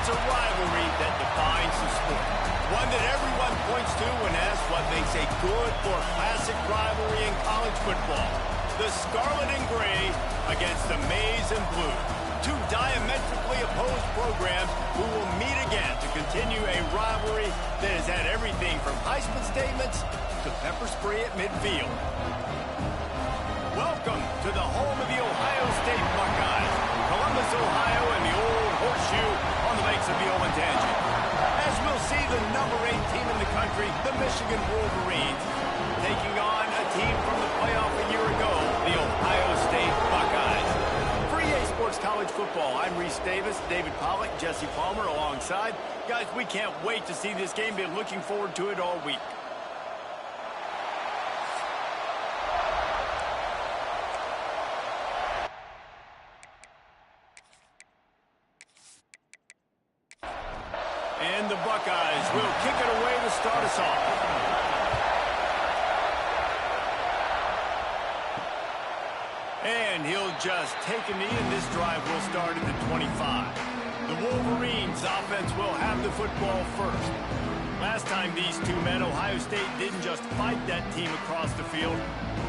It's a rivalry that defines the sport. One that everyone points to when asked what makes a good or classic rivalry in college football. The scarlet and gray against the maize and blue. Two diametrically opposed programs who will meet again to continue a rivalry that has had everything from Heisman statements to pepper spray at midfield. Welcome to the home of the Ohio State Buckeyes, Columbus, Ohio, and the old horseshoe on the banks of the Tangent. As we'll see the number 8 team in the country, the Michigan Wolverines, taking on a team from the playoff a year ago, the Ohio State Buckeyes. For EA Sports College Football, I'm Reese Davis, David Pollack, Jesse Palmer alongside. Guys, we can't wait to see this game. Been looking forward to it all week. And the Buckeyes will kick it away to start us off. And he'll just take a knee, and this drive will start at the 25. The Wolverines offense will have the football first. Last time these two met, Ohio State didn't just fight that team across the field.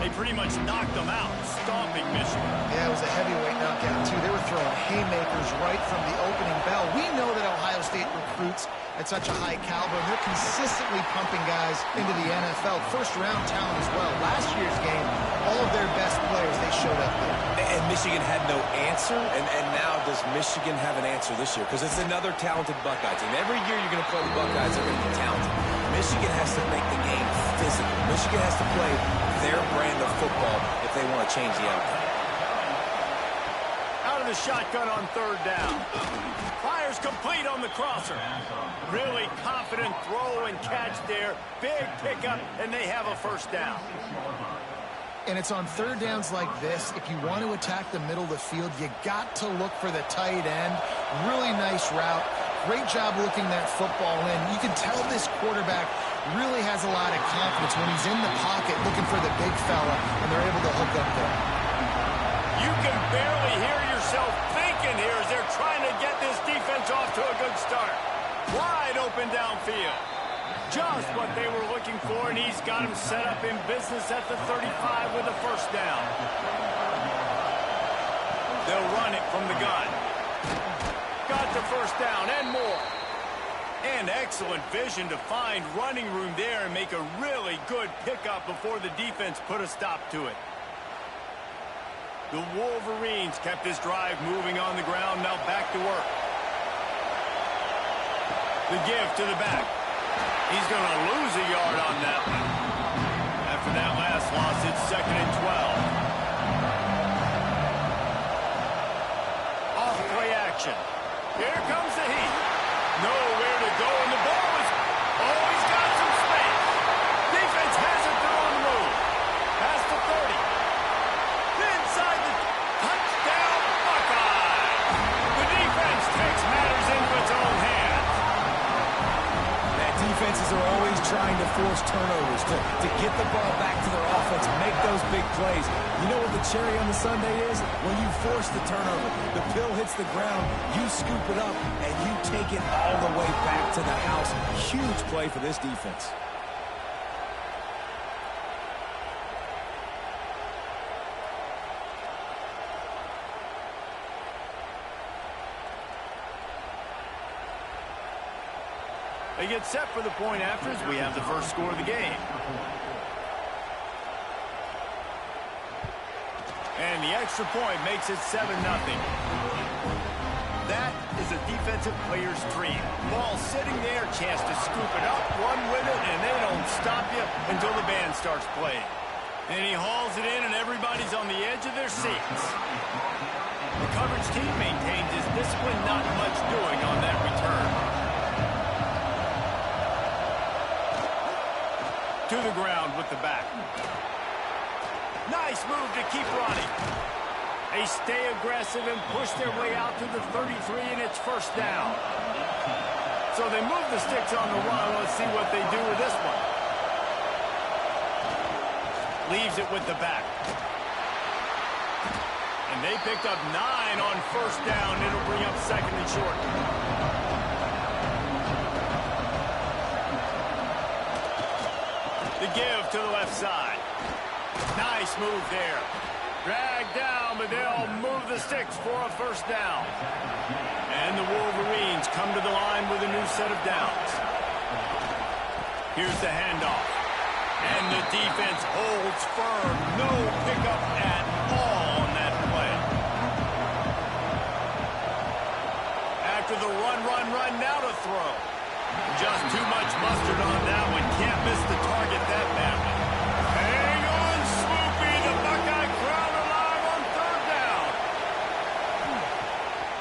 They pretty much knocked them out, stomping Michigan. Yeah, it was a heavyweight knockout, too. They were throwing haymakers right from the opening bell. We know that Ohio State recruits at such a high caliber. They're consistently pumping guys into the NFL. First-round talent as well. Last year's game, all of their best players, they showed up there. And Michigan had no answer, and now does Michigan have an answer this year? Because it's another talented Buckeye team. Every year you're going to play the Buckeyes, they're going to be talented. Michigan has to make the game physical. Michigan has to play their brand of football if they want to change the outcome. Out of the shotgun on third down. Fires complete on the crosser. Really confident throw and catch there. Big pickup, and they have a first down. And it's on third downs like this. If you want to attack the middle of the field, you got to look for the tight end. Really nice route. Great job looking that football in. You can tell this quarterback really has a lot of confidence when he's in the pocket looking for the big fella, and they're able to hook up there. You can barely hear yourself thinking here as they're trying to get this defense off to a good start. Wide open downfield. Just what they were looking for, and he's got him set up in business at the 35 with a first down. They'll run it from the gun. Got the first down and more. And excellent vision to find running room there and make a really good pickup before the defense put a stop to it. The Wolverines kept this drive moving on the ground, now back to work. The give to the back. He's going to lose a yard on that one. After that last loss, it's 2nd and 12. Off play action. Here comes the heat. Nowhere to go, and the ball is... Oh, he's got some space. Defense has it, they're on the move. Past the 30. Inside the touchdown, Buckeyes. The defense takes matters into its own hands. Defenses are always trying to force turnovers to get the ball back to their offense, make those big plays. You know what the cherry on the sundae is? When you force the turnover, the pill hits the ground, you scoop it up, and you take it all the way back to the house. Huge play for this defense. They get set for the point after as we have the first score of the game. And the extra point makes it 7-0. That is a defensive player's dream. Ball sitting there, chance to scoop it up, run with it, and they don't stop you until the band starts playing. And he hauls it in, and everybody's on the edge of their seats. The coverage team maintains his discipline, not much doing on that return. To the ground with the back. Nice move to keep running. They stay aggressive and push their way out to the 33, and it's first down. So they move the sticks on the run. Let's see what they do with this one. Leaves it with the back. And they picked up 9 on first down. It'll bring up 2nd and short. give to the left side. Nice move there. Dragged down, but they'll move the sticks for a first down. And the Wolverines come to the line with a new set of downs. Here's the handoff. And the defense holds firm. No pickup at all on that play. After the run, now to throw. Just too much mustard on that one. Can't miss the target that badly. Hang on, Swoopy. The Buckeye crowd alive on third down.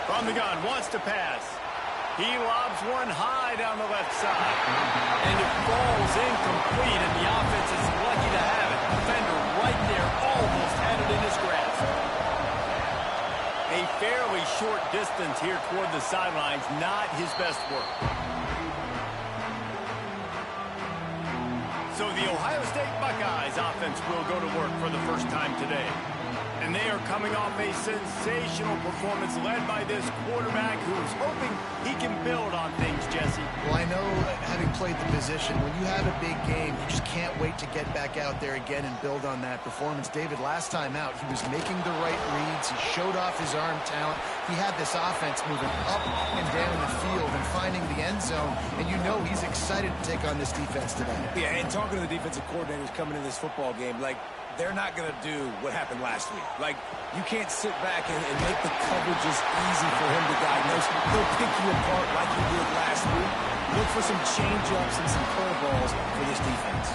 From the gun, wants to pass. He lobs one high down the left side. And it falls incomplete, and the offense is lucky to have it. Defender right there almost had it in his grasp. A fairly short distance here toward the sidelines, not his best work. So the Ohio State Buckeyes offense will go to work for the first time today. And they are coming off a sensational performance led by this quarterback who's hoping he can build on things, Jesse. Well, I know, having played the position, when you have a big game, you just can't wait to get back out there again and build on that performance. David, last time out, he was making the right reads. He showed off his arm talent. He had this offense moving up and down the field and finding the end zone. And you know he's excited to take on this defense today. Yeah, and talking to the defensive coordinators coming in this football game, like, they're not going to do what happened last week. Like, you can't sit back and make the coverages easy for him to diagnose. He'll pick you apart like he did last week. Look for some change-ups and some curveballs for this defense.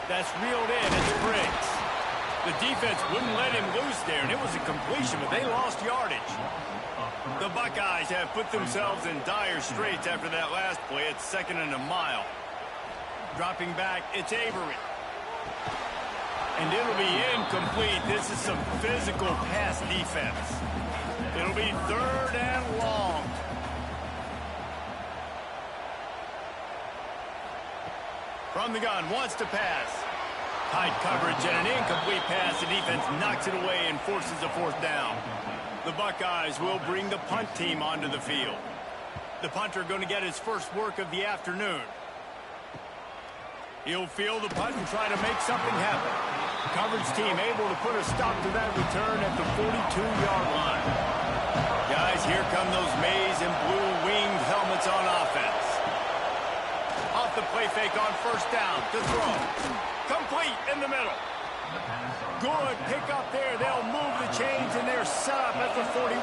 That's reeled in. It's Briggs. The defense wouldn't let him loose there, and it was a completion, but they lost yardage. The Buckeyes have put themselves in dire straits after that last play. It's 2nd and a mile. Dropping back, it's Avery. And it'll be incomplete. This is some physical pass defense. It'll be 3rd and long. From the gun, wants to pass. Tight coverage and an incomplete pass. The defense knocks it away and forces a 4th down. The Buckeyes will bring the punt team onto the field. The punter going to get his first work of the afternoon. He'll field the punt and try to make something happen. Coverage team able to put a stop to that return at the 42-yard line. Guys, here come those maize and blue winged helmets on offense. Off the play fake on 1st down to throw. Complete in the middle. Good pick up there. They'll move the chains, and they're set up at the 41.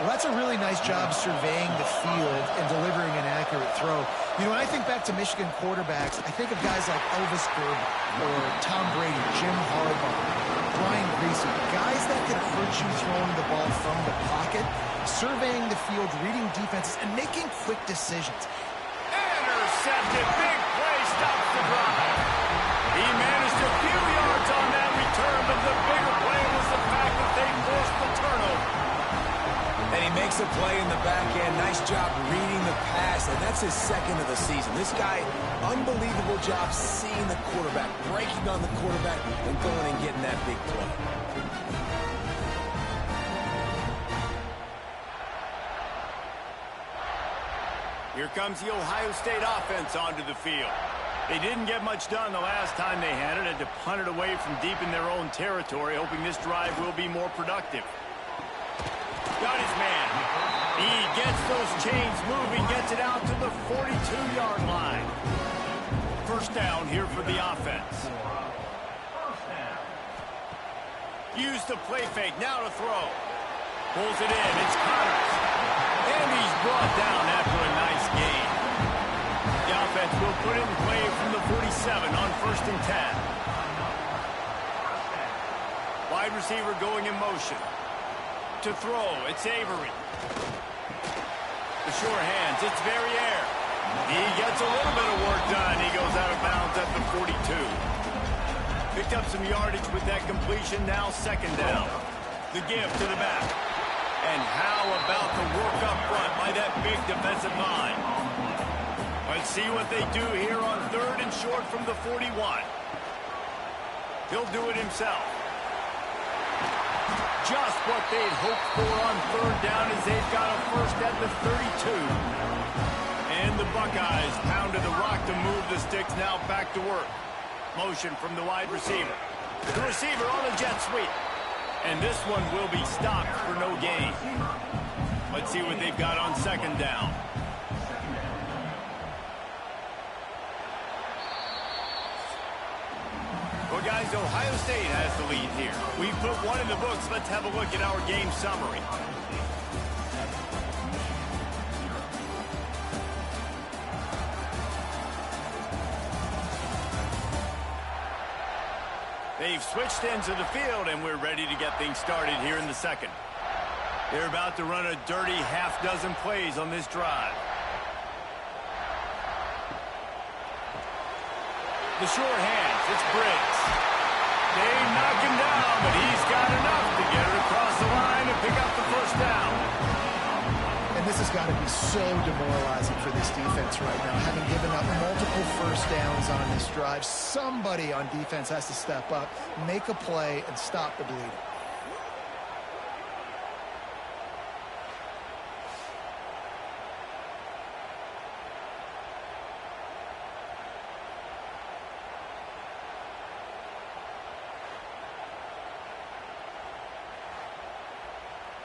Well, that's a really nice job surveying the field and delivering an accurate throw. You know, when I think back to Michigan quarterbacks, I think of guys like Elvis Gerber or Tom Brady, Jim Harbaugh, Brian Greasy, guys that could hurt you throwing the ball from the pocket, surveying the field, reading defenses, and making quick decisions. Intercepted. Big play stops the drive. He managed a few yards on that return, but the bigger play was the fact that they forced the turnover. And he makes a play in the back end. Nice job reading the pass, and that's his 2nd of the season. This guy, unbelievable job seeing the quarterback, breaking on the quarterback, and going and getting that big play. Here comes the Ohio State offense onto the field. They didn't get much done the last time they had it. Had to punt it away from deep in their own territory, hoping this drive will be more productive. Got his man. He gets those chains moving, gets it out to the 42-yard line. 1st down here for the offense. Use the play fake, now to throw. Pulls it in, it's Connors. And he's brought down after a nice gain. The offense will put it in play from the 47 on 1st and 10. Wide receiver going in motion. To throw, it's Avery. The sure hands, it's Verrier. He gets a little bit of work done. He goes out of bounds at the 42. Picked up some yardage with that completion, now 2nd down. The give to the back. And how about the work up front by that big defensive line? Let's see what they do here on 3rd and short from the 41. He'll do it himself. just what they'd hoped for on third down as they've got a first at the 32. And the Buckeyes pounded the rock to move the sticks, now back to work. Motion from the wide receiver. The receiver on a jet sweep. And this one will be stopped for no gain. Let's see what they've got on second down. Well, guys, Ohio State has the lead here. We've put one in the books. Let's have a look at our game summary. They've switched ends of the field, and we're ready to get things started here in the second. They're about to run a dirty half-dozen plays on this drive. The short hands, it's Briggs. They knock him down, but he's got enough to get it across the line and pick up the first down. And this has got to be so demoralizing for this defense right now. Having given up multiple first downs on this drive, somebody on defense has to step up, make a play, and stop the bleeding.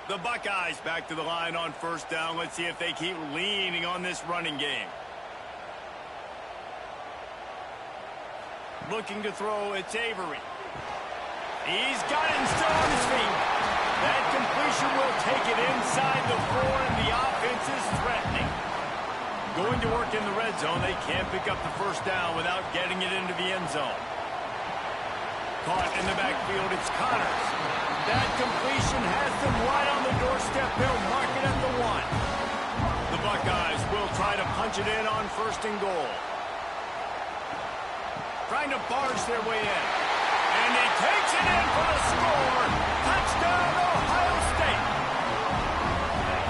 The Buckeyes back to the line on first down. Let's see if they keep leaning on this running game. Looking to throw, it's Avery. He's got it and still on his feet. That completion will take it inside the 4, and the offense is threatening. Going to work in the red zone. They can't pick up the first down without getting it into the end zone. Caught in the backfield, it's Connors. That completion has them right on the doorstep. They'll mark it at the 1. The Buckeyes will try to punch it in on first and goal. Trying to barge their way in. And he takes it in for the score. Touchdown, Ohio State.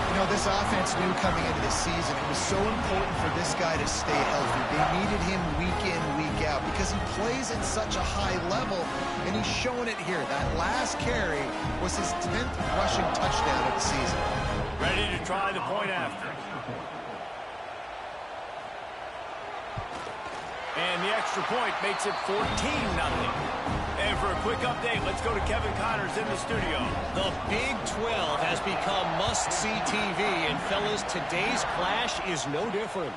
You know, this offense knew coming into the season it was so important for this guy to stay healthy. They needed him week in, week out because he plays at such a high level, and he's showing it here. That last carry was his 10th rushing touchdown of the season. Ready to try the point after. And the extra point makes it 14-0. And for a quick update, let's go to Kevin Connors in the studio. The Big 12 has become must-see TV, and fellas, today's clash is no different.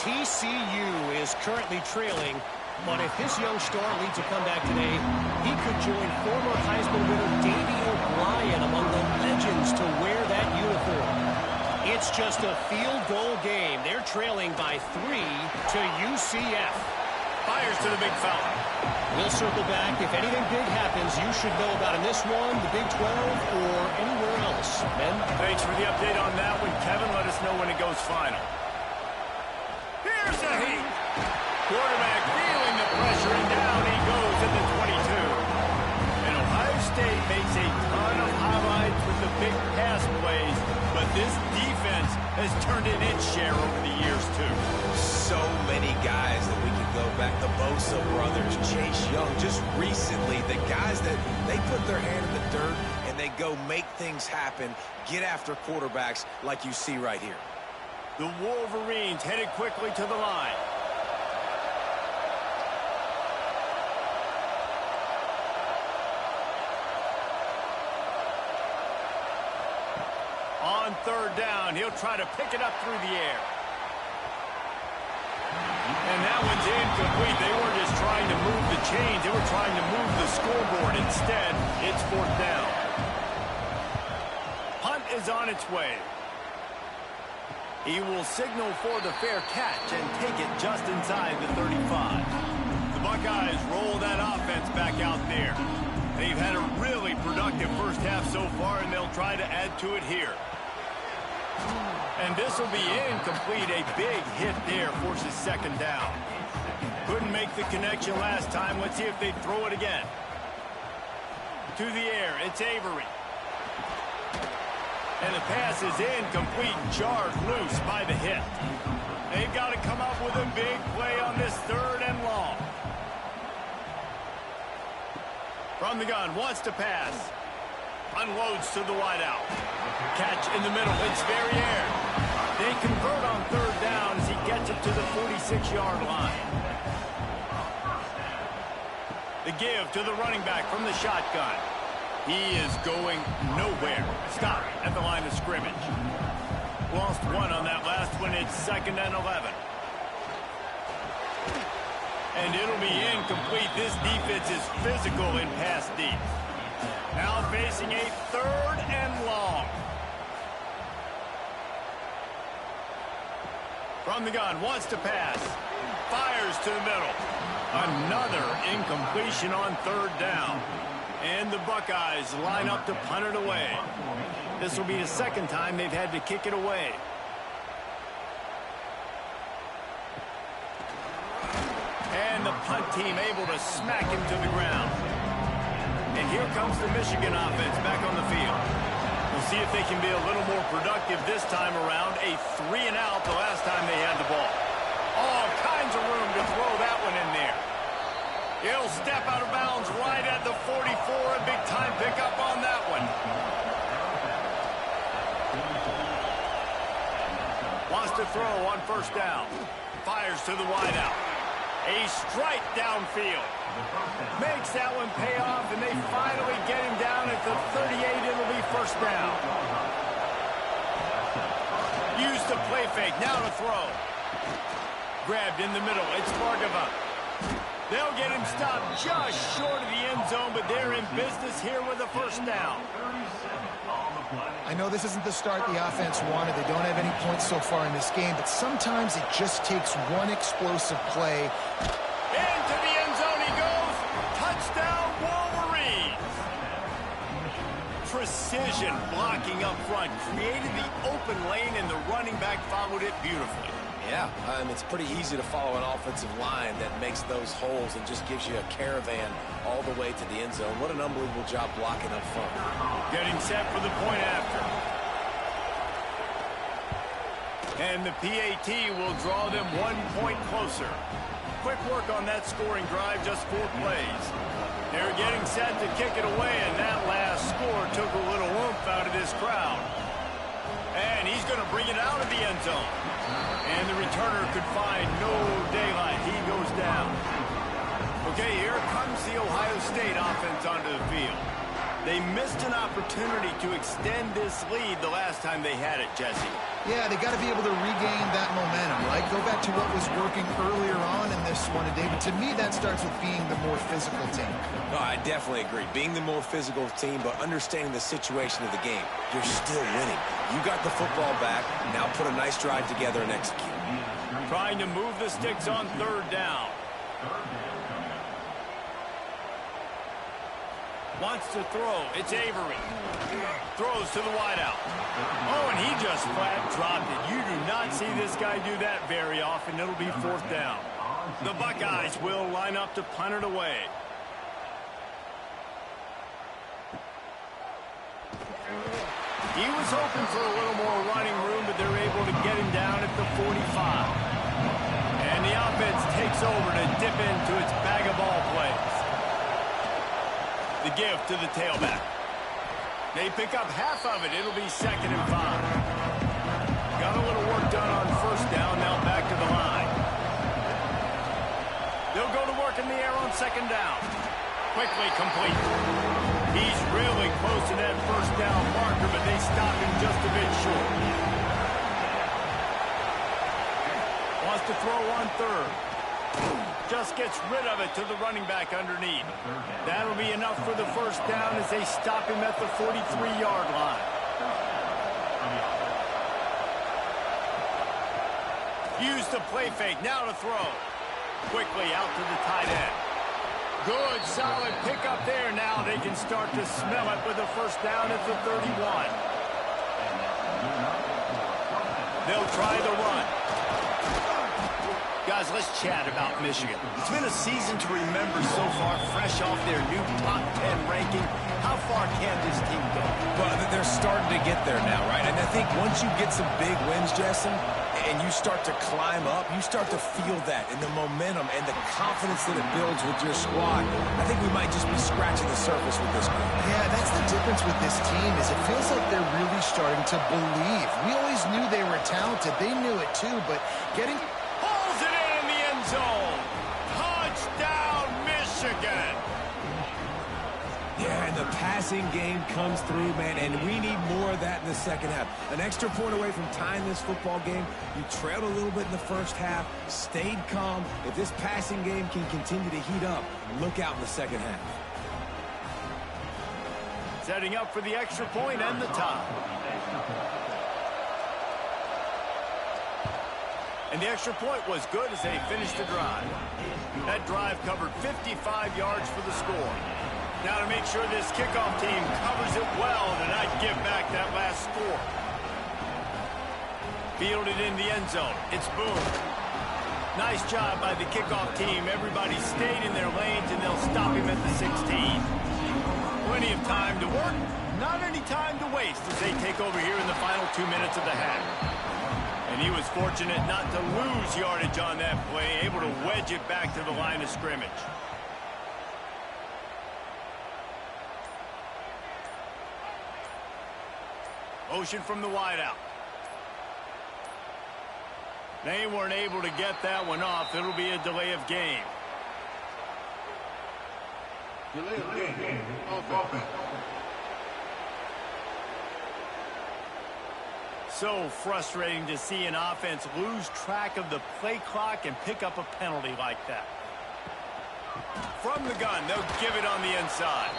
TCU is currently trailing, but if this young star leads a comeback today, he could join former Heisman winner Davey O'Brien among the legends to wear that uniform. It's just a field goal game. They're trailing by 3 to UCF. Fires to the big foul. We'll circle back. If anything big happens, you should know about in this one, the Big 12, or anywhere else. Ben? Thanks for the update on that one, Kevin. Let us know when it goes final. Here's the heat. Quarterback feeling the pressure, and down he goes at the 22. And Ohio State makes a ton of highlights with the big pass plays, but this defense has turned in its share over the years, too. So many guys that we can go back. The Bosa brothers, Chase Young. Just recently, the guys that they put their hand in the dirt and they go make things happen, get after quarterbacks like you see right here. The Wolverines headed quickly to the line. On third down, he'll try to pick it up through the air. And that one's incomplete. They weren't just trying to move the chains. They were trying to move the scoreboard. Instead, it's fourth down. Punt is on its way. He will signal for the fair catch and take it just inside the 35. The Buckeyes roll that offense back out there. They've had a really productive first half so far, and they'll try to add to it here. And this will be incomplete. A big hit there forces second down. Couldn't make the connection last time. Let's see if they throw it again. To the air, it's Avery. And the pass is incomplete, jarred loose by the hit. They've got to come up with a big play on this third and long. From the gun, wants to pass. Unloads to the wideout. Catch in the middle. It's Verrier. They convert on third down as he gets it to the 46-yard line. The give to the running back from the shotgun. He is going nowhere. Stop at the line of scrimmage. Lost one on that last one. It's 2nd and 11. And it'll be incomplete. This defense is physical in pass deep. Now facing a 3rd and long. From the gun, wants to pass. Fires to the middle. Another incompletion on 3rd down. And the Buckeyes line up to punt it away. This will be the 2nd time they've had to kick it away. And the punt team able to smack him to the ground. And here comes the Michigan offense back on the field. We'll see if they can be a little more productive this time around. A 3-and-out the last time they had the ball. All kinds of room to throw that one in there. He'll step out of bounds right at the 44. A big-time pickup on that one. Wants to throw on 1st down. Fires to the wideout. A strike downfield. Makes that one pay off, and they finally get him down at the 38. It'll be 1st down. Use the play fake. Now to throw. Grabbed in the middle. It's Bargava. They'll get him stopped just short of the end zone, but they're in business here with a 1st down. I know this isn't the start the offense wanted. They don't have any points so far in this game, but sometimes it just takes one explosive play. Into the end zone he goes. Touchdown, Wolverines. Precision blocking up front. Created the open lane, and the running back followed it beautifully. Yeah, it's pretty easy to follow an offensive line that makes those holes and just gives you a caravan all the way to the end zone. What an unbelievable job blocking up front. Getting set for the point after. And the PAT will draw them 1 point closer. Quick work on that scoring drive, just 4 plays. They're getting set to kick it away, and that last score took a little oomph out of this crowd. And he's going to bring it out of the end zone. And the returner could find no daylight. He goes down. Okay, here comes the Ohio State offense onto the field. They missed an opportunity to extend this lead the last time they had it, Jesse. Yeah, they got to be able to regain that momentum, right? Go back to what was working earlier on in this one, and David, to me, that starts with being the more physical team. No, I definitely agree. Being the more physical team, but understanding the situation of the game. You're still winning. You got the football back. Now put a nice drive together and execute. Trying to move the sticks on 3rd down. Wants to throw. It's Avery. Throws to the wideout. Oh, and he just flat dropped it. You do not see this guy do that very often. It'll be 4th down. The Buckeyes will line up to punt it away. He was hoping for a little more running room, but they're able to get him down at the 45. And the offense takes over to dip into its bag of ball plays. The give to the tailback. They pick up half of it. It'll be 2nd and 5. Got a little work done on 1st down. Now back to the line. They'll go to work in the air on 2nd down. Quickly complete. He's really close to that 1st down marker, but they stop him just a bit short. Wants to throw on 3rd. Just gets rid of it to the running back underneath. That'll be enough for the 1st down as they stop him at the 43-yard line. Use the play fake. Now to throw. Quickly out to the tight end. Good, solid pickup there. Now they can start to smell it with a 1st down at the 31. They'll try the run. Guys, let's chat about Michigan. It's been a season to remember so far, fresh off their new top 10 ranking. How far can this team go? Well, they're starting to get there now, right? And I think once you get some big wins, Justin, and you start to climb up, you start to feel that in the momentum and the confidence that it builds with your squad. I think we might just be scratching the surface with this group. Yeah, that's the difference difference with this team is it feels like they're really starting to believe. We always knew they were talented. They knew it too, but getting... Pulls it in the end zone. Touchdown, Michigan. Yeah, and the passing game comes through, man, and we need more of that in the second half. An extra point away from tying this football game. You trailed a little bit in the first half, stayed calm. If this passing game can continue to heat up, look out in the second half. Setting up for the extra point and the tie. And the extra point was good as they finished the drive. That drive covered 55 yards for the score. Now to make sure this kickoff team covers it well to not give back that last score. Fielded in the end zone. It's Boone. Nice job by the kickoff team. Everybody stayed in their lanes, and they'll stop him at the 16. Plenty of time to work. Not any time to waste as they take over here in the final 2 minutes of the half. And he was fortunate not to lose yardage on that play, able to wedge it back to the line of scrimmage. Motion from the wideout. They weren't able to get that one off. It'll be a delay of game. Delay of game. Offense. So frustrating to see an offense lose track of the play clock and pick up a penalty like that. From the gun, they'll give it on the inside.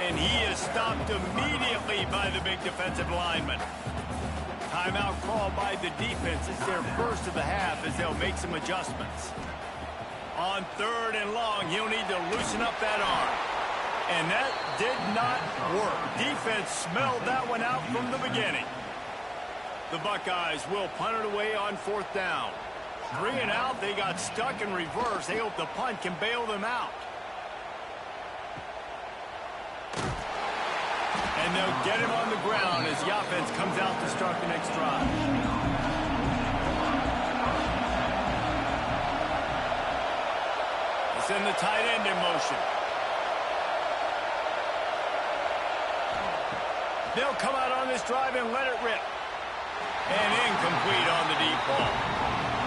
And he is stopped immediately by the big defensive lineman. Timeout called by the defense. It's their first of the half as they'll make some adjustments. On 3rd and long, he'll need to loosen up that arm. And that did not work. Defense smelled that one out from the beginning. The Buckeyes will punt it away on 4th down. 3 and out, they got stuck in reverse. They hope the punt can bail them out. And they'll get him on the ground as the offense comes out to start the next drive. They send the tight end in motion. They'll come out on this drive and let it rip. And incomplete on the deep ball.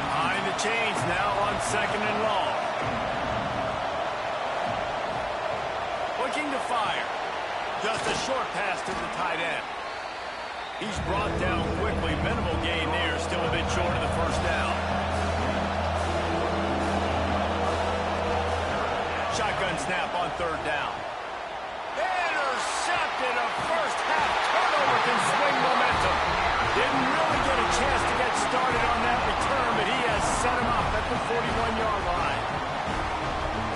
Behind the chains now on 2nd and long. Looking to fire. Just a short pass to the tight end. He's brought down quickly. Minimal gain there. Still a bit short of the first down. Shotgun snap on 3rd down. Intercepted. A first half turnover can swing momentum. Didn't really get a chance to get started on that return, but he has set him up at the 41-yard line.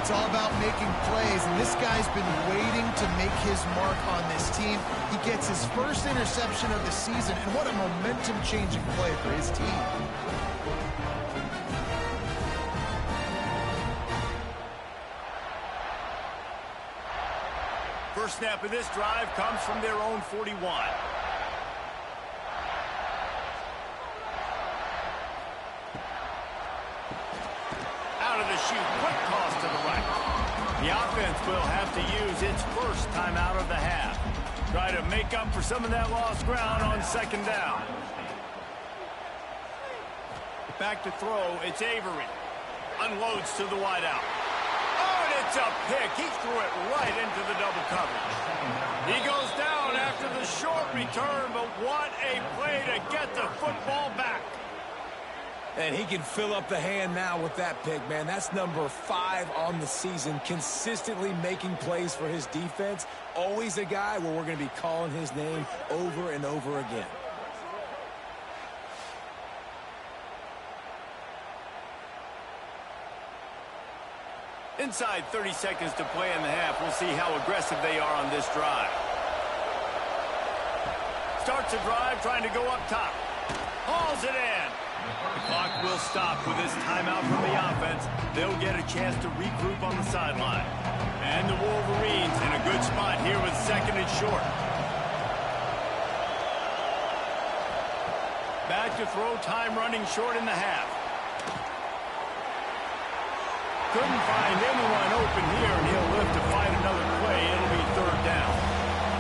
It's all about making plays, and this guy's been waiting to make his mark on this team. He gets his first interception of the season, and what a momentum-changing play for his team. First snap of this drive comes from their own 41. Out of the chute, quick toss to the right. The offense will have to use its first timeout of the half. Try to make up for some of that lost ground on 2nd down. Back to throw, it's Avery. Unloads to the wideout. Oh, and it's a pick. He threw it right into the double coverage. He goes down after the short return, but what a play to get the football back. And he can fill up the hand now with that pick, man. That's number 5 on the season, consistently making plays for his defense. Always a guy where we're going to be calling his name over and over again. Inside 30 seconds to play in the half. We'll see how aggressive they are on this drive. Starts a drive trying to go up top. Hauls it in. The clock will stop with this timeout from the offense. They'll get a chance to regroup on the sideline. And the Wolverines in a good spot here with 2nd and short. Back to throw, time running short in the half. Couldn't find anyone open here, and he'll live to fight another play. It'll be 3rd down.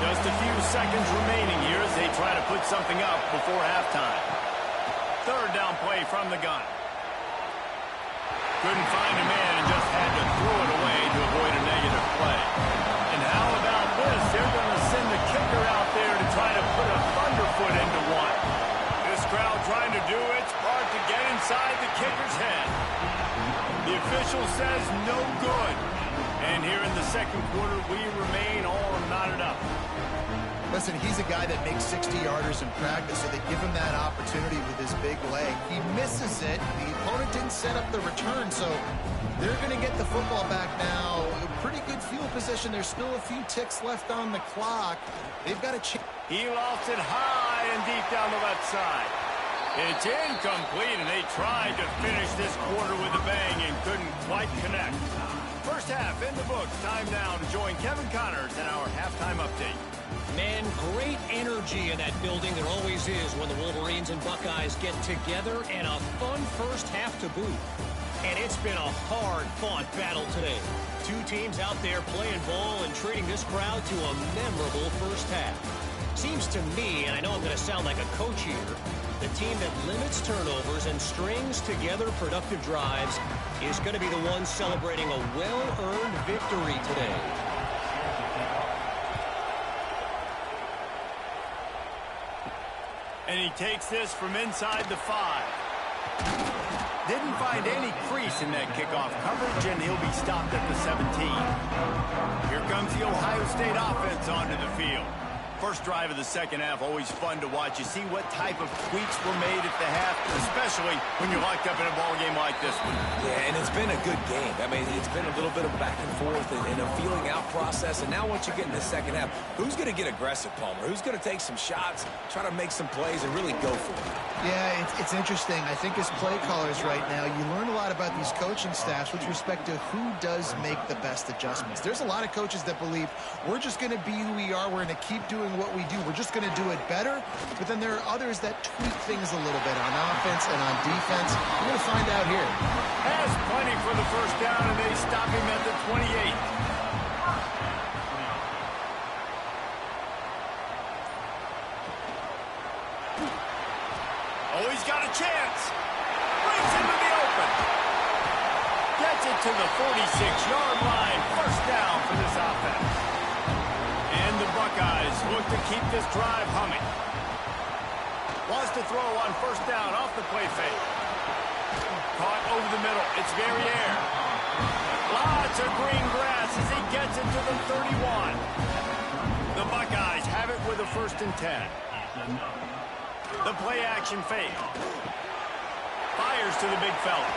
Just Just a few seconds remaining here as they try to put something up before halftime. Third down play from the gun. Couldn't find a man and just had to throw it away to avoid a negative play. And how about this? They're going to send the kicker out there to try to put a thunderfoot into one. This crowd trying to do its part to get inside the kicker's head. The official says no good. And here in the second quarter, we remain all knotted up. Listen, he's a guy that makes 60-yarders in practice, so they give him that opportunity with his big leg. He misses it. The opponent didn't set up the return, so they're going to get the football back now. Pretty good field position. There's still a few ticks left on the clock. They've got a chance. He lofts it high and deep down the left side. It's incomplete, and they tried to finish this quarter with a bang and couldn't quite connect. First half in the books. Time now to join Kevin Connors in our halftime update. Man, great energy in that building. There always is when the Wolverines and Buckeyes get together, and a fun first half to boot. And it's been a hard-fought battle today. Two teams out there playing ball and treating this crowd to a memorable first half. Seems to me, and I know I'm going to sound like a coach here, the team that limits turnovers and strings together productive drives is going to be the one celebrating a well-earned victory today. And he takes this from inside the 5. Didn't find any crease in that kickoff coverage, and he'll be stopped at the 17. Here comes the Ohio State offense onto the field. First drive of the second half, always fun to watch. You see what type of tweaks were made at the half, especially when you're locked up in a ball game like this one. Yeah, and it's been a good game. I mean, it's been a little bit of back and forth and a feeling out process. And now once you get in the second half, who's going to get aggressive, Palmer? Who's going to take some shots, try to make some plays, and really go for it? Yeah, it's interesting. I think as play callers right now, you learn a lot about these coaching staffs with respect to who does make the best adjustments. There's a lot of coaches that believe we're just going to be who we are. We're going to keep doing what we do. We're just going to do it better. But then there are others that tweak things a little bit on offense and on defense. We're going to find out here. Has plenty for the first down, and they stop him at the 28. Oh, he's got a chance. Brings him to the open. Gets it to the 46-yard line. First down for this offense. And the Buckeyes look to keep this drive humming. Wants to throw on first down off the play fake. Caught over the middle. It's Verrier. Lots of green grass as he gets it to the 31. The Buckeyes have it with a 1st and 10. The play action fake. Fires to the big fella.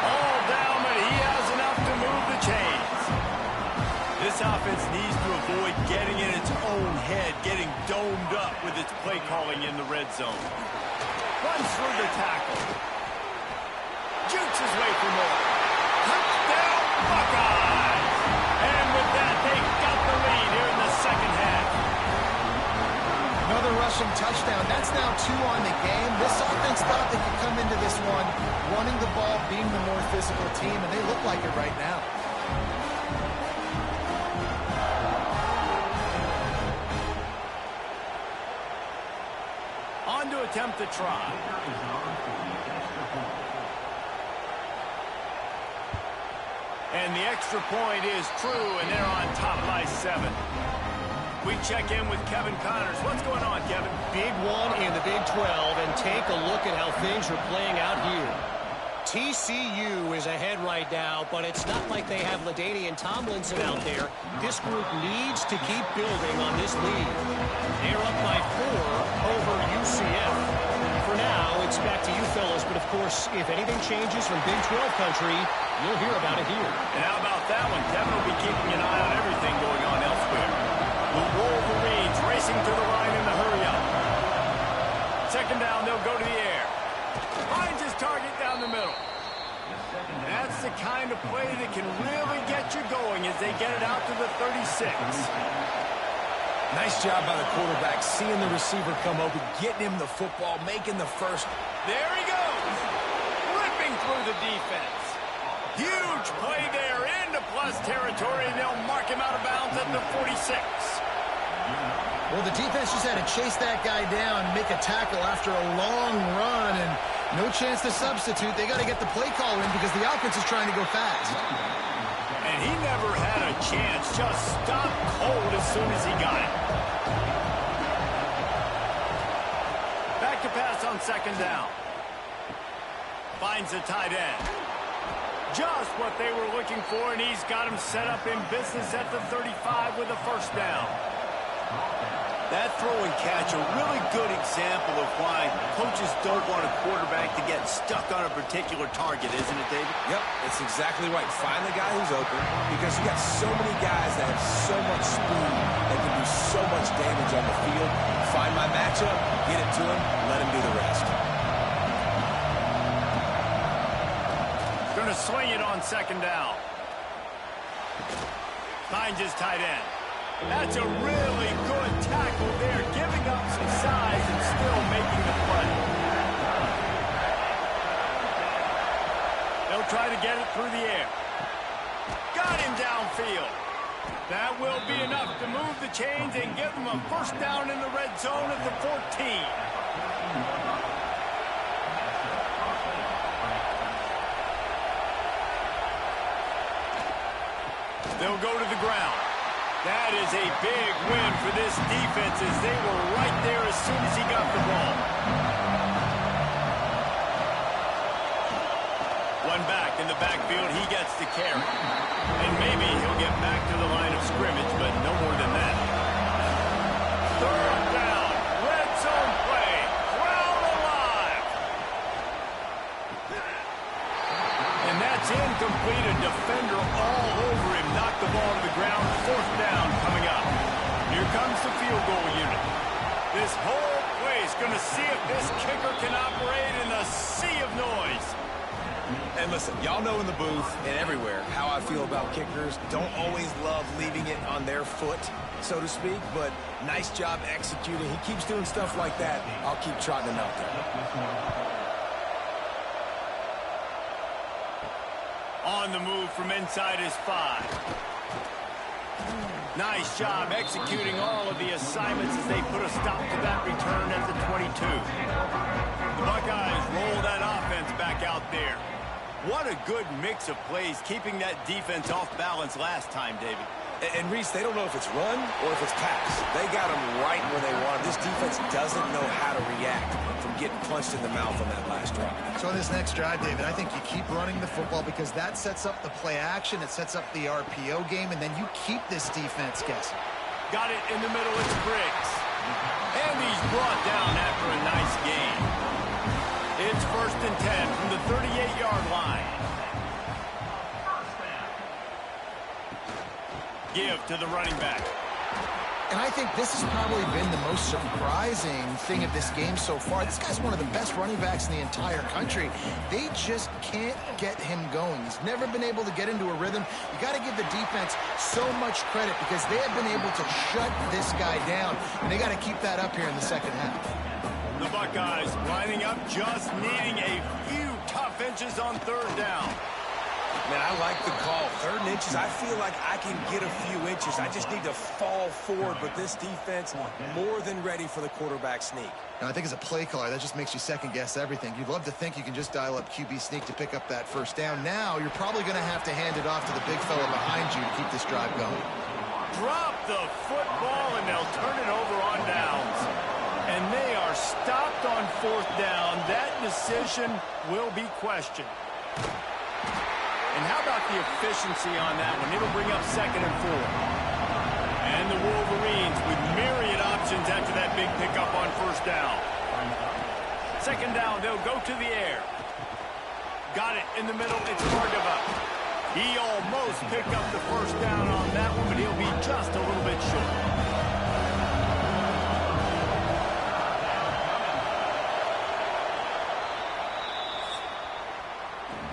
All down, but he has enough to move the chains. This offense needs to avoid getting in its own head, getting domed up with its play calling in the red zone. Runs through the tackle. Jukes his way for more. Touchdown, Buckeyes! And with that, they got the lead here in the second half. Another rushing touchdown. That's now 2 on the game. This offense thought they could come into this one running the ball, being the more physical team, and they look like it right now. On to attempt the try. And the extra point is true, and they're on top by 7. We check in with Kevin Connors. What's going on, Kevin? Big one in the Big 12, and take a look at how things are playing out here. TCU is ahead right now, but it's not like they have LaDainian Tomlinson out there. This group needs to keep building on this lead. They're up by 4 over UCF. For now, it's back to you fellas, but of course, if anything changes from Big 12 country, you'll hear about it here. And how about that one? Kevin will be keeping an eye on everything going on elsewhere. The Wolverines racing to the line in the hurry-up. Second down, they'll go to the air. Finds his target down the middle. That's the kind of play that can really get you going as they get it out to the 36. Nice job by the quarterback, seeing the receiver come open, getting him the football, making the first. There he goes. Ripping through the defense. Huge play there into plus territory, and they'll mark him out of bounds at the 46. Well, the defense just had to chase that guy down, make a tackle after a long run, and no chance to substitute. They got to get the play call in because the offense is trying to go fast. And he never had a chance. Just stopped cold as soon as he got it. Back to pass on second down. Finds the tight end. Just what they were looking for, and he's got him set up in business at the 35 with a first down. That throw and catch, a really good example of why coaches don't want a quarterback to get stuck on a particular target, isn't it, David? Yep, that's exactly right. Find the guy who's open because you got so many guys that have so much speed that can do so much damage on the field. Find my matchup, get it to him, let him do the rest. Going to swing it on second down. Finds his tight end. That's a really good tackle there, giving up some size and still making the play. They'll try to get it through the air. Got him downfield. That will be enough to move the chains and give them a first down in the red zone at the 14. They'll go to the ground. That is a big win for this defense as they were right there as soon as he got the ball. One back in the backfield, he gets the carry. And maybe he'll get back to the line of scrimmage, but no more than that. Third down, red zone play, crowd alive. And that's incomplete, a defender all over him, knocked the ball to the ground, fourth down coming up. Here comes the field goal unit. This whole place going to see if this kicker can operate in a sea of noise. And listen, y'all know in the booth and everywhere how I feel about kickers. Don't always love leaving it on their foot, so to speak, but nice job executing. He keeps doing stuff like that. I'll keep trotting him out there. On the move from inside his 5. Nice job executing all of the assignments as they put a stop to that return at the 22. The Buckeyes roll that offense back out there. What a good mix of plays, keeping that defense off balance last time, David. And Reese, they don't know if it's run or if it's pass. They got them right where they want them. This defense doesn't know how to react from getting punched in the mouth on that last drive. So on this next drive, David, I think you keep running the football because that sets up the play action, it sets up the RPO game, and then you keep this defense guessing. Got it in the middle, it's Briggs. And he's brought down after a nice gain. It's 1st and 10 from the 38-yard line. Give to the running back. And I think this has probably been the most surprising thing of this game so far. This guy's one of the best running backs in the entire country. They just can't get him going. He's never been able to get into a rhythm. You got to give the defense so much credit because they have been able to shut this guy down. And they got to keep that up here in the second half. The Buckeyes lining up, just needing a few tough inches on third down. Man, I like the call. 3rd and inches, I feel like I can get a few inches. I just need to fall forward, but this defense more than ready for the quarterback sneak. Now, I think as a play caller, that just makes you second-guess everything. You'd love to think you can just dial up QB sneak to pick up that first down. Now, you're probably going to have to hand it off to the big fella behind you to keep this drive going. Drop the football, and they'll turn it over on downs. And they are stopped on 4th down. That decision will be questioned. And how about the efficiency on that one? It'll bring up 2nd and 4. And the Wolverines with myriad options after that big pickup on 1st down. 2nd down, they'll go to the air. Got it in the middle, it's Cardova. He almost picked up the 1st down on that one, but he'll be just a little bit short.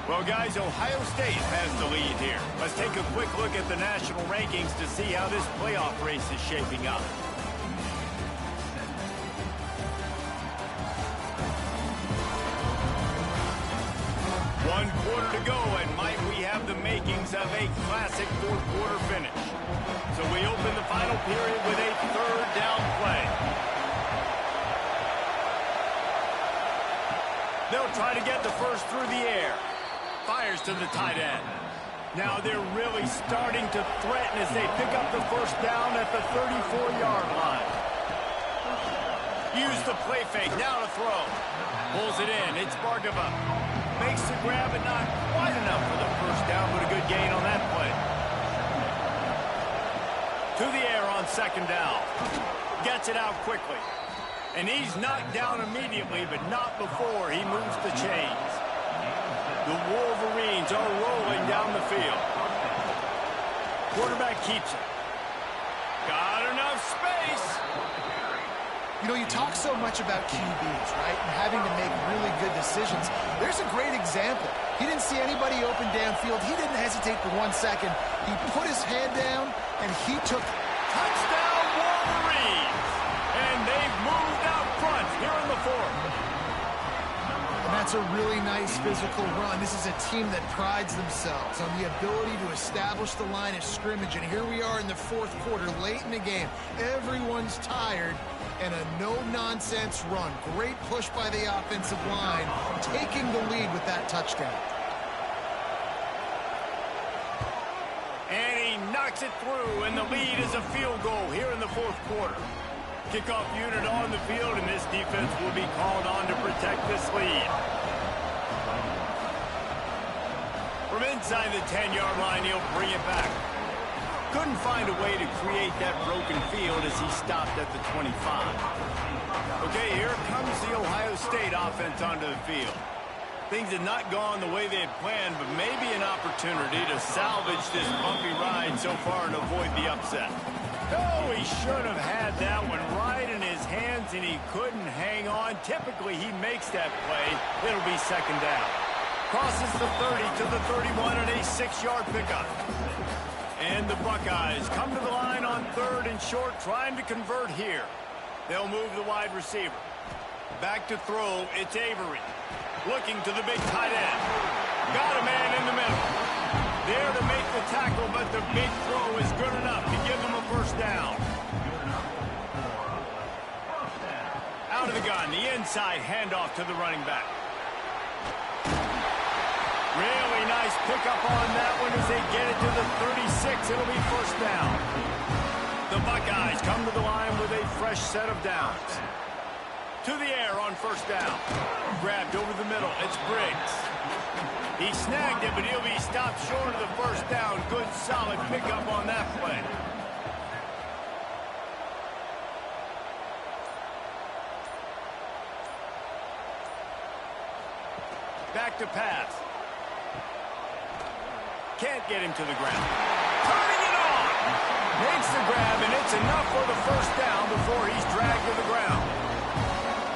Well, guys, Ohio State has the lead here. Let's take a quick look at the national rankings to see how this playoff race is shaping up. One quarter to go, and might we have the makings of a classic 4th quarter finish. So we open the final period with a 3rd down play. They'll try to get the first through the air. Fires to the tight end. Now they're really starting to threaten as they pick up the first down at the 34-yard line. Use the play fake, now to throw. Pulls it in, it's Bargava. Makes the grab, but not quite enough for the first down, but a good gain on that play. To the air on second down. Gets it out quickly. And he's knocked down immediately, but not before he moves the chains. The Wolverines are rolling down the field. Quarterback keeps it. Got enough space. You know, you talk so much about QBs, right, and having to make really good decisions. There's a great example. He didn't see anybody open downfield. He didn't hesitate for 1 second. He put his head down, and he took touchdown Wolverines. And they've moved out front here in the fourth. And that's a really nice physical run. This is a team that prides themselves on the ability to establish the line of scrimmage. And here we are in the fourth quarter, late in the game. Everyone's tired. And a no-nonsense run. Great push by the offensive line, taking the lead with that touchdown. And he knocks it through, and the lead is a field goal here in the fourth quarter. Kickoff unit on the field, and this defense will be called on to protect this lead. From inside the 10-yard line, he'll bring it back. Couldn't find a way to create that broken field as he stopped at the 25. Okay, here comes the Ohio State offense onto the field. Things had not gone the way they had planned, but maybe an opportunity to salvage this bumpy ride so far and avoid the upset. Oh, he should have had that one right in his hands, and he couldn't hang on. Typically, he makes that play. It'll be second down. Crosses the 30 to the 31 and a 6-yard pickup. And the Buckeyes come to the line on third and short, trying to convert here. They'll move the wide receiver. Back to throw, it's Avery. Looking to the big tight end. Got a man in the middle. There to make the tackle, but the big throw is good enough to give them a first down. Out of the gun, the inside handoff to the running back. Really nice pickup on that one as they get it to the 36. It'll be first down. The Buckeyes come to the line with a fresh set of downs. To the air on first down. Grabbed over the middle. It's Briggs. He snagged it, but he'll be stopped short of the first down. Good, solid pickup on that play. Back to pass. Can't get him to the ground. Turning it on. Makes the grab, and it's enough for the first down before he's dragged to the ground.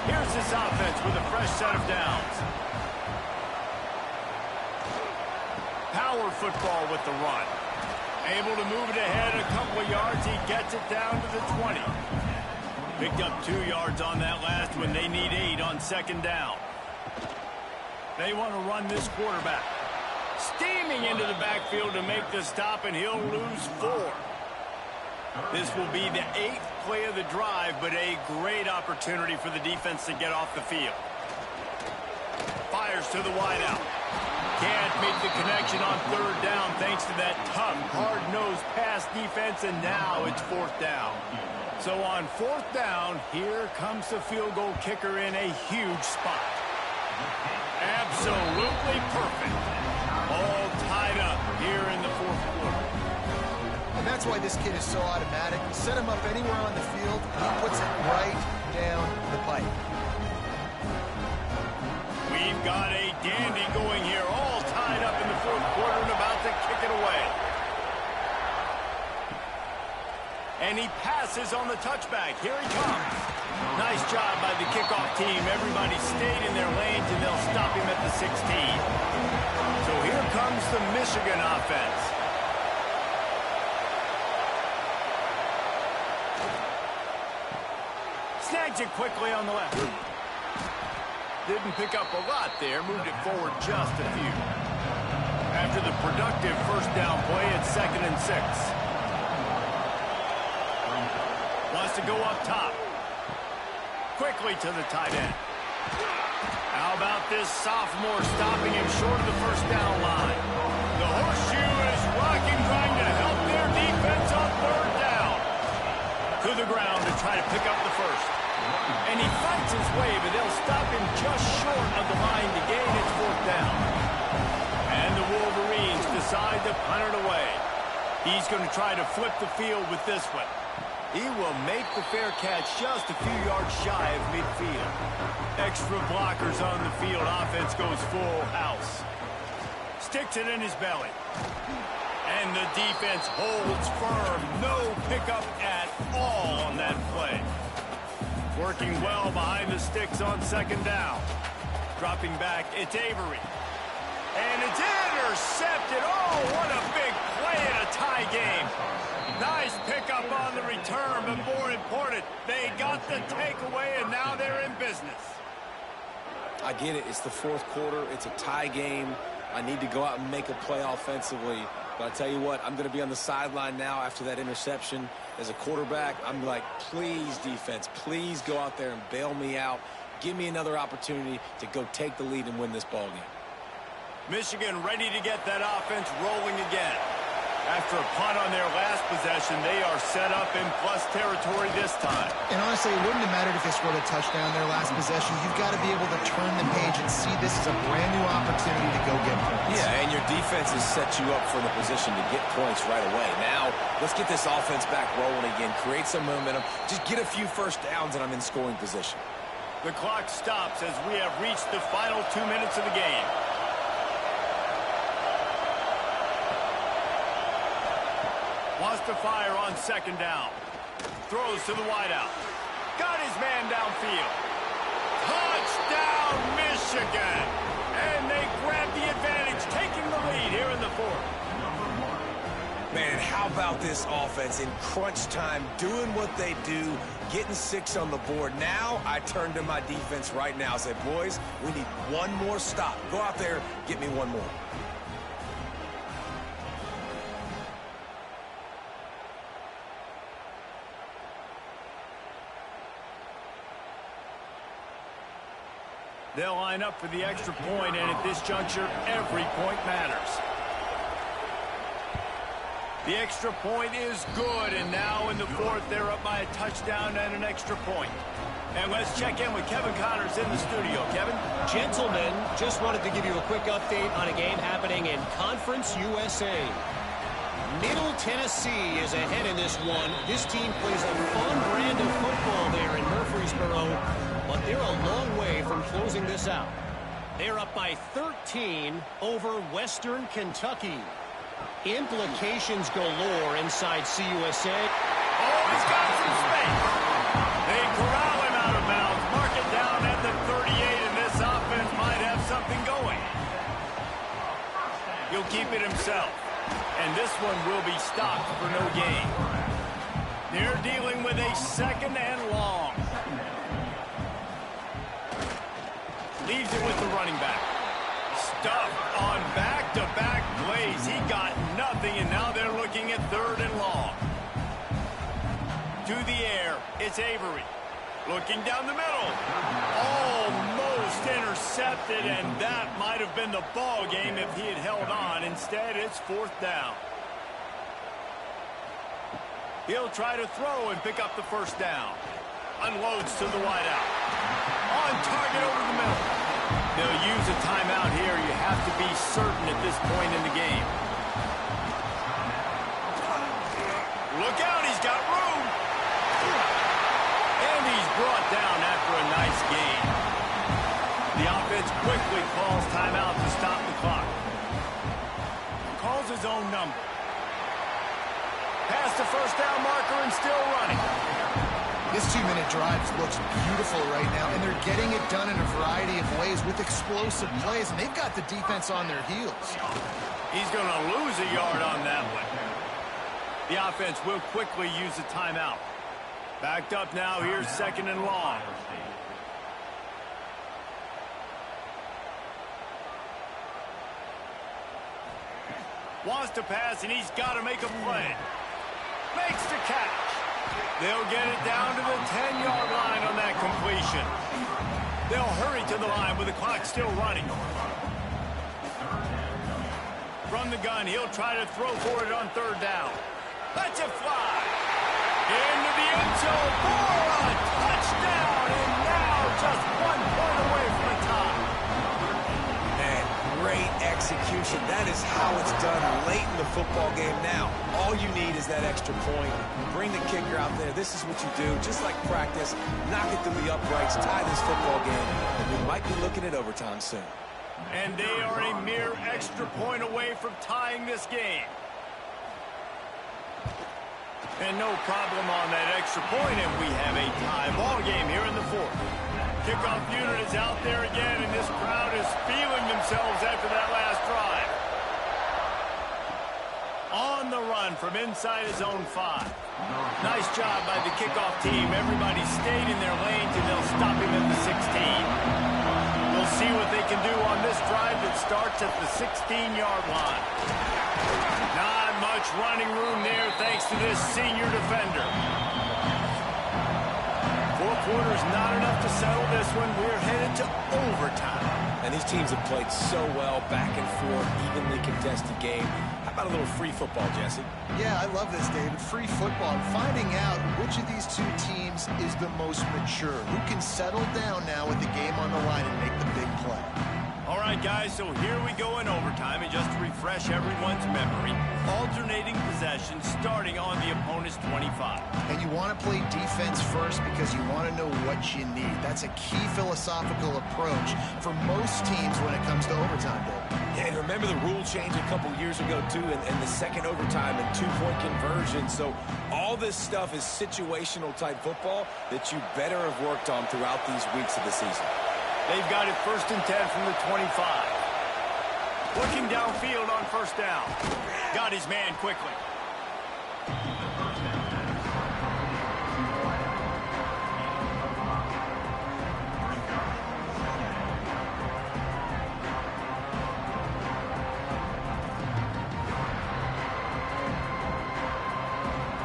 Here's this offense with a fresh set of downs. Power football with the run. Able to move it ahead a couple of yards. He gets it down to the 20. Picked up 2 yards on that last one. They need 8 on second down. They want to run this quarterback. Steaming into the backfield to make the stop, and he'll lose 4. This will be the 8th play of the drive, but a great opportunity for the defense to get off the field. Fires to the wideout. Can't make the connection on third down thanks to that tough, hard-nosed pass defense, and now it's fourth down. So on fourth down, here comes the field goal kicker in a huge spot. Absolutely perfect. All tied up here in the fourth quarter. And that's why this kid is so automatic. You set him up anywhere on the field, and he puts it right down the pipe. We've got a dandy going here, all tied up in the fourth quarter and about to kick it away. And he passes on the touchback. Here he comes. Nice job by the kickoff team. Everybody stayed in their lanes, and they'll stop him at the 16. So here comes the Michigan offense. Snags it quickly on the left. Didn't pick up a lot there. Moved it forward just a few. After the productive first down play, it's 2nd and 6. Wants to go up top. Quickly to the tight end. How about this sophomore stopping him short of the first down line? The horseshoe is rocking, trying to help their defense on third down. To the ground to try to pick up the first. And he fights his way, but they'll stop him just short of the line to gain its fourth down. And the Wolverines decide to punt it away. He's going to try to flip the field with this one. He will make the fair catch just a few yards shy of midfield. Extra blockers on the field. Offense goes full house. Sticks it in his belly. And the defense holds firm. No pickup at all on that play. Working well behind the sticks on second down. Dropping back, it's Avery. And it's intercepted. Oh, what a big play in a tie game. Nice pickup on the return, but more important, they got the takeaway, and now they're in business. I get it. It's the fourth quarter. It's a tie game. I need to go out and make a play offensively. But I tell you what, I'm going to be on the sideline now after that interception. As a quarterback, I'm like, please, defense, please go out there and bail me out. Give me another opportunity to go take the lead and win this ball game. Michigan ready to get that offense rolling again. After a punt on their last possession, they are set up in plus territory this time. And honestly, it wouldn't have mattered if they scored a touchdown their last possession. You've got to be able to turn the page and see this as a brand new opportunity to go get points. Yeah, and your defense has set you up for the position to get points right away. Now, let's get this offense back rolling again, create some momentum, just get a few first downs, and I'm in scoring position. The clock stops as we have reached the final 2 minutes of the game. Wants to fire on second down. Throws to the wideout. Got his man downfield. Touchdown, Michigan! And they grab the advantage, taking the lead here in the fourth. Man, how about this offense in crunch time, doing what they do, getting 6 on the board. Now I turn to my defense right now and say, boys, we need one more stop. Go out there, get me one more. They'll line up for the extra point, and at this juncture, every point matters. The extra point is good, and now in the fourth, they're up by a touchdown and an extra point. And let's check in with Kevin Connors in the studio. Kevin? Gentlemen, just wanted to give you a quick update on a game happening in Conference USA. Middle Tennessee is ahead in this one. This team plays a fun brand of football there in Murfreesboro, but they're a long way from closing this out. They're up by 13 over Western Kentucky. Implications galore inside CUSA. Oh, he's got some space. They corral him out of bounds. Mark it down at the 38, and this offense might have something going. He'll keep it himself. And this one will be stopped for no gain. They're dealing with a second and long. Leaves it with the running back. Stuffed on back-to-back plays. He got nothing, and now they're looking at third and long. To the air, it's Avery. Looking down the middle. Almost intercepted, and that might have been the ball game if he had held on. Instead, it's fourth down. He'll try to throw and pick up the first down. Unloads to the wideout. On target over the middle. They'll use a timeout here. You have to be certain at this point in the game. Look out, he's got room. And he's brought down after a nice gain. The offense quickly calls timeout to stop the clock. Calls his own number. Past the first down marker and still running. This 2-minute drive looks beautiful right now, and they're getting it done in a variety of ways with explosive plays, and they've got the defense on their heels. He's going to lose a yard on that one. The offense will quickly use a timeout. Backed up now, here's second and long. Wants to pass, and he's got to make a play. Makes the catch. They'll get it down to the 10-yard line on that completion. They'll hurry to the line with the clock still running. From the gun, he'll try to throw for it on third down. Let's it fly. Into the end zone for a touchdown. And now just 1 point away from the tie. Man, great execution. That is how it's done late in the football game now. All you need is that extra point. Bring the kicker out there. This is what you do. Just like practice, knock it through the uprights, tie this football game, and we might be looking at overtime soon. And they are a mere extra point away from tying this game. And no problem on that extra point, and we have a tie ball game here in the fourth. Kickoff unit is out there again, and this crowd is feeling themselves after that last drive. On the run from inside his own 5. Nice job by the kickoff team. Everybody stayed in their lanes, and they'll stop him at the 16. We'll see what they can do on this drive that starts at the 16-yard line. Not much running room there thanks to this senior defender. 4 quarters not enough to settle this one. We're headed to overtime. And these teams have played so well, back and forth, evenly contested game. How about a little free football, Jesse? Yeah, I love this, David. Free football. Finding out which of these two teams is the most mature. Who can settle down now with the game on the line and make the big play. All right, guys, so here we go in overtime. And just to refresh everyone's memory, alternating possession starting on the opponent's 25. And you want to play defense first because you want to know what you need. That's a key philosophical approach for most teams when it comes to overtime, David. Yeah, and remember the rule change a couple years ago, too, and the second overtime and 2-point conversion. So all this stuff is situational type football that you better have worked on throughout these weeks of the season. They've got it 1st and 10 from the 25. Looking downfield on 1st down. Got his man quickly.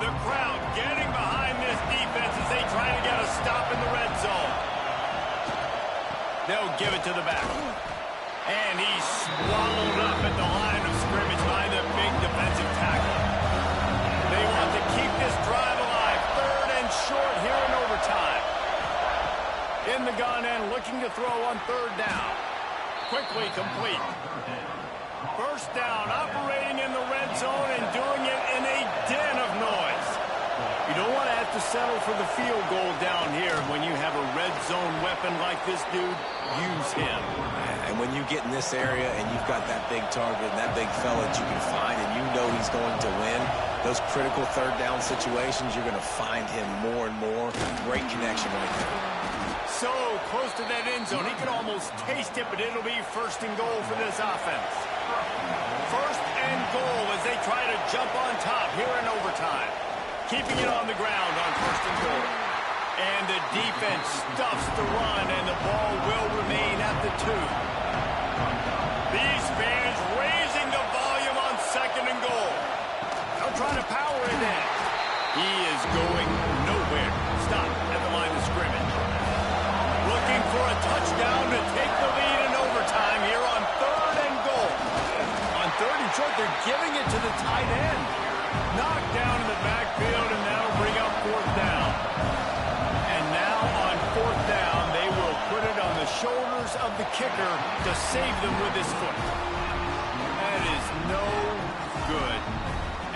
The crowd getting behind this defense as they try to get a stop in the red zone. They'll give it to the back. And he's swallowed up at the line of scrimmage by the big defensive tackle. They want to keep this drive alive. 3rd and short here in overtime. In the gun and looking to throw on 3rd down. Quickly complete. 1st down, operating in the red zone and doing it in a den of noise. You don't want to have to settle for the field goal down here. When you have a red zone weapon like this dude, use him. And when you get in this area and you've got that big target and that big fella that you can find and you know he's going to win, those critical 3rd down situations, you're going to find him more and more. Great connection right there. So close to that end zone, he can almost taste it, but it'll be 1st and goal for this offense. 1st and goal as they try to jump on top here in overtime. Keeping it on the ground on 1st and goal. And the defense stuffs the run, and the ball will remain at the 2. These fans raising the volume on 2nd and goal. They'll try to power it in. He is going nowhere. Stop at the line of scrimmage. Looking for a touchdown to take the lead in overtime here on 3rd and goal. On 3rd and short, they're giving it to the tight end. Knocked down in the backfield, and that'll bring up 4th down. And now on 4th down, they will put it on the shoulders of the kicker to save them with his foot. That is no good.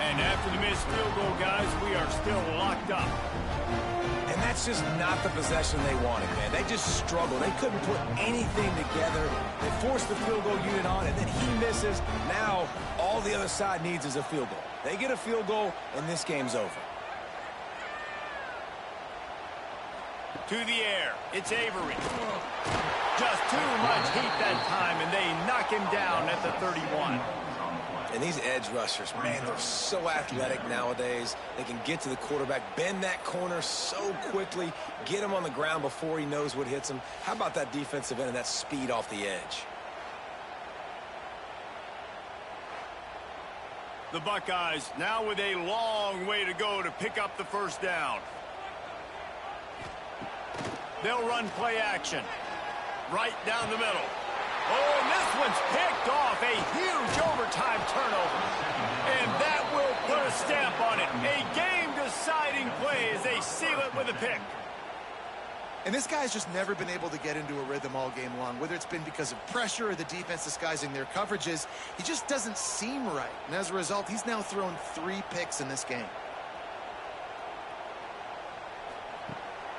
And after the missed field goal, guys, we are still locked up. And that's just not the possession they wanted, man. They just struggled. They couldn't put anything together. They forced the field goal unit on, and then he misses. Now all the other side needs is a field goal. They get a field goal, and this game's over. To the air, it's Avery. Just too much heat that time, and they knock him down at the 31. And these edge rushers, man, they're so athletic nowadays. They can get to the quarterback, bend that corner so quickly, get him on the ground before he knows what hits him. How about that defensive end and that speed off the edge? The Buckeyes now with a long way to go to pick up the 1st down. They'll run play action. right down the middle. Oh, and this one's picked off. A huge overtime turnover. And that will put a stamp on it. A game-deciding play as they seal it with a pick. And this guy's just never been able to get into a rhythm all game long, whether it's been because of pressure or the defense disguising their coverages. He just doesn't seem right. And as a result, he's now thrown 3 picks in this game.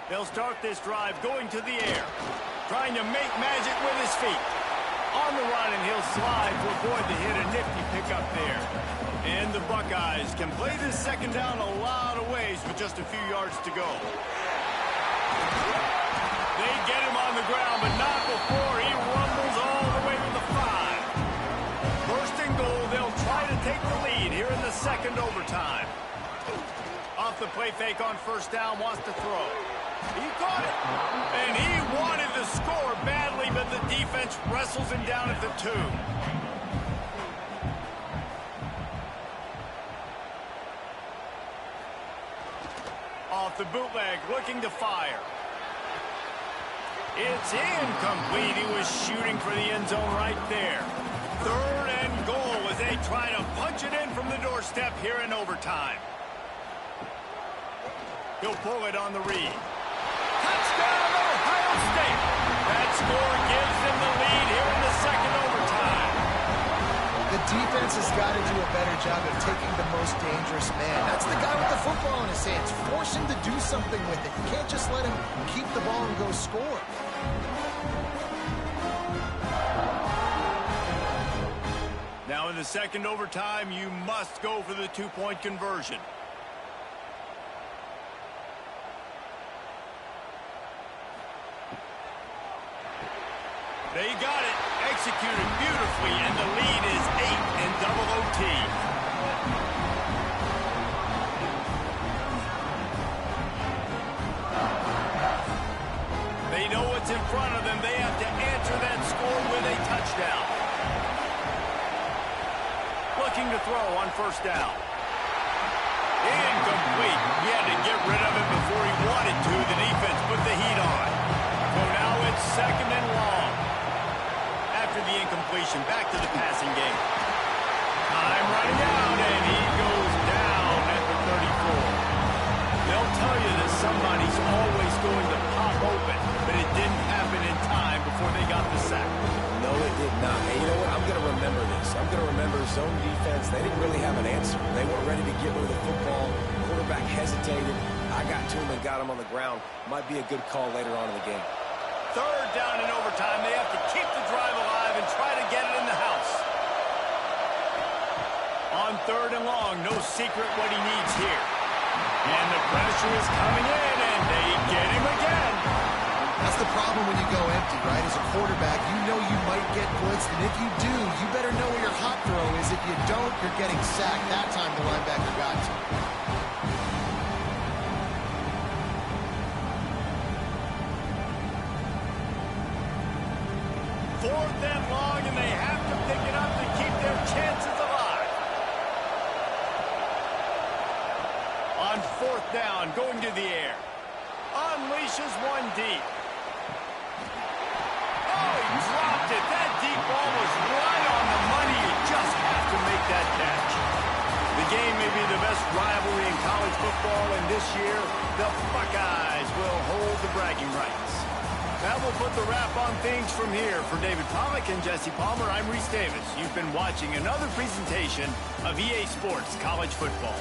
They'll start this drive going to the air, trying to make magic with his feet. On the run, and he'll slide to avoid the hit. A nifty pickup there. And the Buckeyes can play this second down a lot of ways with just a few yards to go. They get him on the ground, but not before he rumbles all the way to the 5. First and goal, they'll try to take the lead here in the second overtime. Off the play fake on first down, wants to throw. He caught it, and he wanted the score badly, but the defense wrestles him down at the 2. Off the bootleg, looking to fire. It's incomplete. He was shooting for the end zone right there. Third and goal as they try to punch it in from the doorstep here in overtime. He'll pull it on the read. Touchdown, Ohio State. That score gives them the lead here in the second overtime. The defense has got to do a better job of taking the most dangerous man. That's the guy with the football in his hands. Force him to do something with it. You can't just let him keep the ball and go score. Now in the second overtime, you must go for the 2-point conversion. They got it, executed beautifully, and the lead is 8 in double OT. They know what's in front of them. They have to answer that score with a touchdown. Looking to throw on first down. Incomplete. He had to get rid of it before he wanted to. The defense put the heat on. So now it's second and long. After the incompletion, back to the passing game. Time running out, and he goes down at the 34. They'll tell you that somebody's always going to pop open, but it didn't happen in time before they got the sack. No, it did not. And you know what? I'm going to remember this. I'm going to remember zone defense. They didn't really have an answer. They weren't ready to get rid of the football. Quarterback hesitated. I got to him and got him on the ground. Might be a good call later on in the game. Third down in overtime. They have to keep the drive alive and try to get it in the house. On third and long, no secret what he needs here. And the pressure is coming in, and they get him again. That's the problem when you go empty, right? As a quarterback, you know you might get blitzed, and if you do, you better know where your hot throw is. If you don't, you're getting sacked. That time the linebacker got to. Fourth and long, and they have to pick it up to keep their chances alive. On fourth down, going to the air. Unleashes one deep. Oh, he dropped it. That deep ball was right on the money. You just have to make that catch. The game may be the best rivalry in college football, and this year, the Buckeyes will hold the bragging rights. That will put the wrap on things from here. For David Pollack and Jesse Palmer, I'm Reese Davis. You've been watching another presentation of EA Sports College Football.